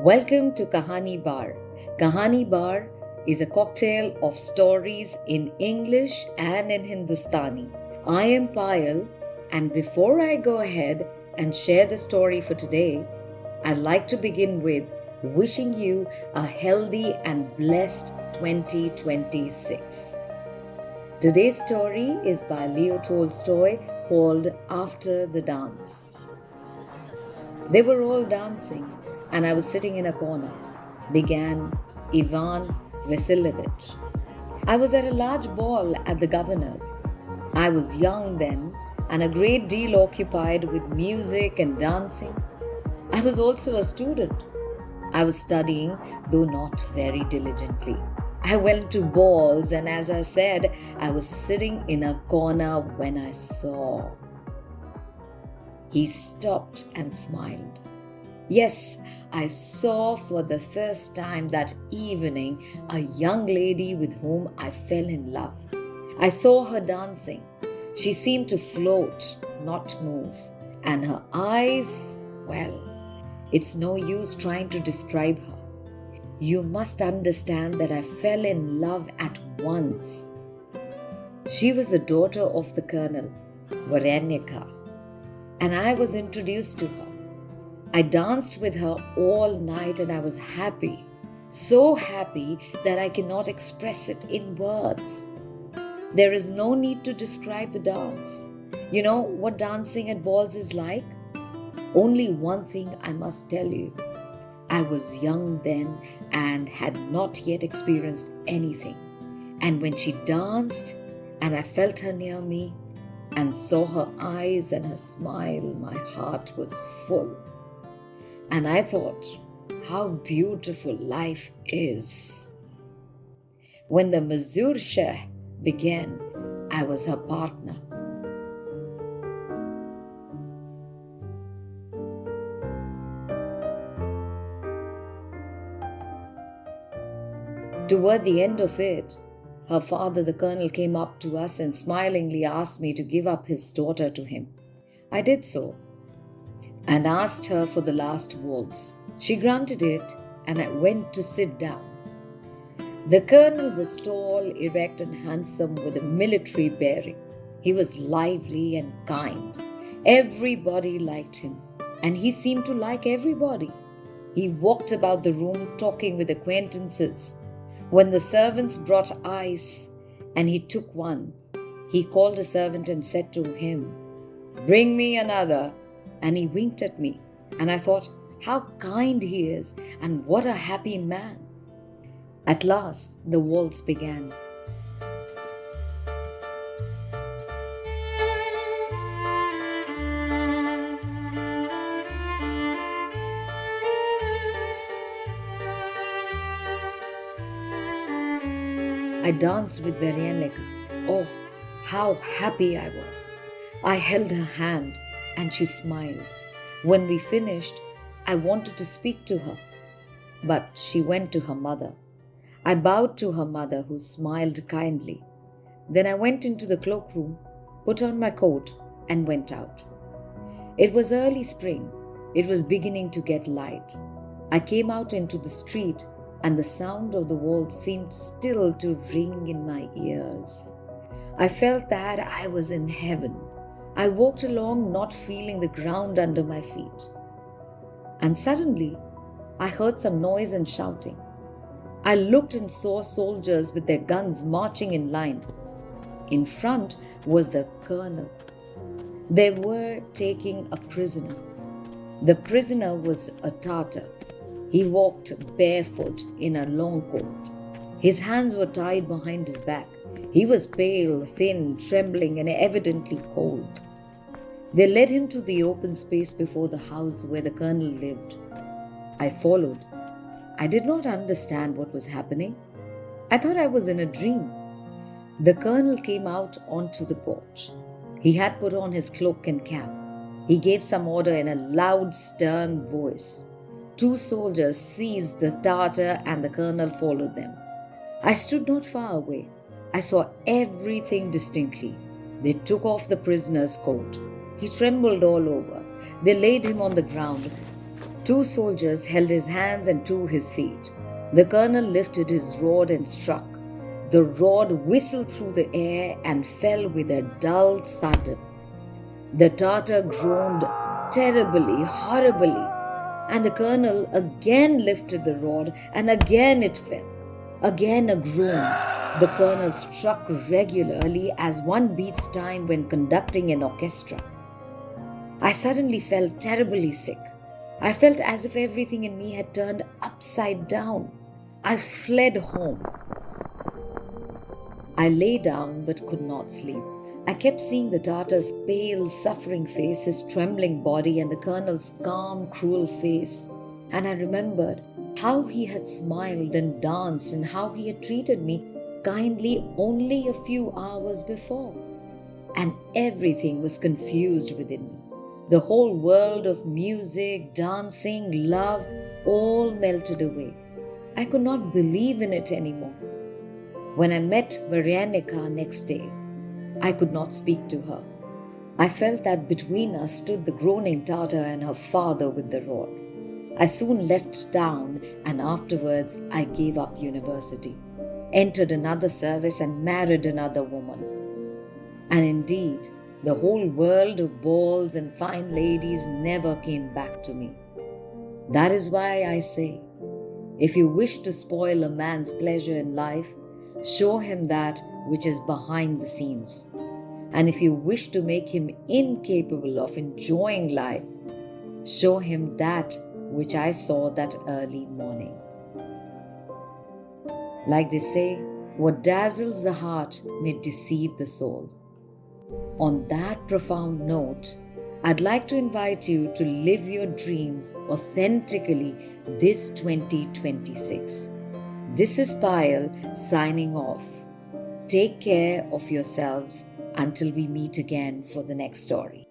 Welcome to Kahani Bar. Kahani Bar is a cocktail of stories in English and in Hindustani. I am Payal, and before I go ahead and share the story for today, I'd like to begin with wishing you a healthy and blessed 2026. Today's story is by Leo Tolstoy called After the Dance. They were all dancing, and I was sitting in a corner, began Ivan Vasilyevich. I was at a large ball at the governor's. I was young then and a great deal occupied with music and dancing. I was also a student. I was studying, though not very diligently. I went to balls, and as I said, I was sitting in a corner when I saw. He stopped and smiled. Yes, I saw for the first time that evening a young lady with whom I fell in love. I saw her dancing. She seemed to float, not move. And her eyes, well, it's no use trying to describe her. You must understand that I fell in love at once. She was the daughter of the colonel, Varanyaka, and I was introduced to her. I danced with her all night and I was happy, so happy that I cannot express it in words. There is no need to describe the dance. You know what dancing at balls is like? Only one thing I must tell you. I was young then and had not yet experienced anything. And when she danced and I felt her near me and saw her eyes and her smile, my heart was full. And I thought, how beautiful life is. When the Mazur Shah began, I was her partner. Toward the end of it, her father, the colonel, came up to us and smilingly asked me to give up his daughter to him. I did so and asked her for the last waltz. She granted it, and I went to sit down. The colonel was tall, erect, and handsome with a military bearing. He was lively and kind. Everybody liked him, and he seemed to like everybody. He walked about the room talking with acquaintances. When the servants brought ice and he took one, he called a servant and said to him, "Bring me another." And he winked at me, and I thought, how kind he is, and what a happy man. At last, the waltz began. I danced with Varanyaka. Oh, how happy I was. I held her hand and she smiled. When we finished, I wanted to speak to her, but she went to her mother. I bowed to her mother, who smiled kindly. Then I went into the cloakroom, put on my coat, and went out. It was early spring. It was beginning to get light. I came out into the street, and the sound of the waltz seemed still to ring in my ears. I felt that I was in heaven. I walked along, not feeling the ground under my feet. And suddenly, I heard some noise and shouting. I looked and saw soldiers with their guns marching in line. In front was the colonel. They were taking a prisoner. The prisoner was a Tatar. He walked barefoot in a long coat. His hands were tied behind his back. He was pale, thin, trembling, and evidently cold. They led him to the open space before the house where the colonel lived. I followed. I did not understand what was happening. I thought I was in a dream. The colonel came out onto the porch. He had put on his cloak and cap. He gave some order in a loud, stern voice. 2 soldiers seized the Tatar and the colonel followed them. I stood not far away. I saw everything distinctly. They took off the prisoner's coat. He trembled all over. They laid him on the ground, Two soldiers held his hands and two his feet. The colonel lifted his rod and struck. The rod whistled through the air and fell with a dull thud. The Tartar groaned terribly, horribly, and the colonel again lifted the rod and again it fell. Again a groan. The colonel struck regularly as one beats time when conducting an orchestra. I suddenly felt terribly sick. I felt as if everything in me had turned upside down. I fled home. I lay down but could not sleep. I kept seeing the Tartar's pale, suffering face, his trembling body, and the colonel's calm, cruel face. And I remembered how he had smiled and danced and how he had treated me kindly only a few hours before. And everything was confused within me. The whole world of music, dancing, love, all melted away. I could not believe in it anymore. When I met Varyanika next day, I could not speak to her. I felt that between us stood the groaning Tartar and her father with the rod. I soon left town and afterwards I gave up university, entered another service and married another woman. And indeed, the whole world of balls and fine ladies never came back to me. That is why I say, if you wish to spoil a man's pleasure in life, show him that which is behind the scenes. And if you wish to make him incapable of enjoying life, show him that which I saw that early morning. Like they say, what dazzles the heart may deceive the soul. On that profound note, I'd like to invite you to live your dreams authentically this 2026. This is Payal signing off. Take care of yourselves until we meet again for the next story.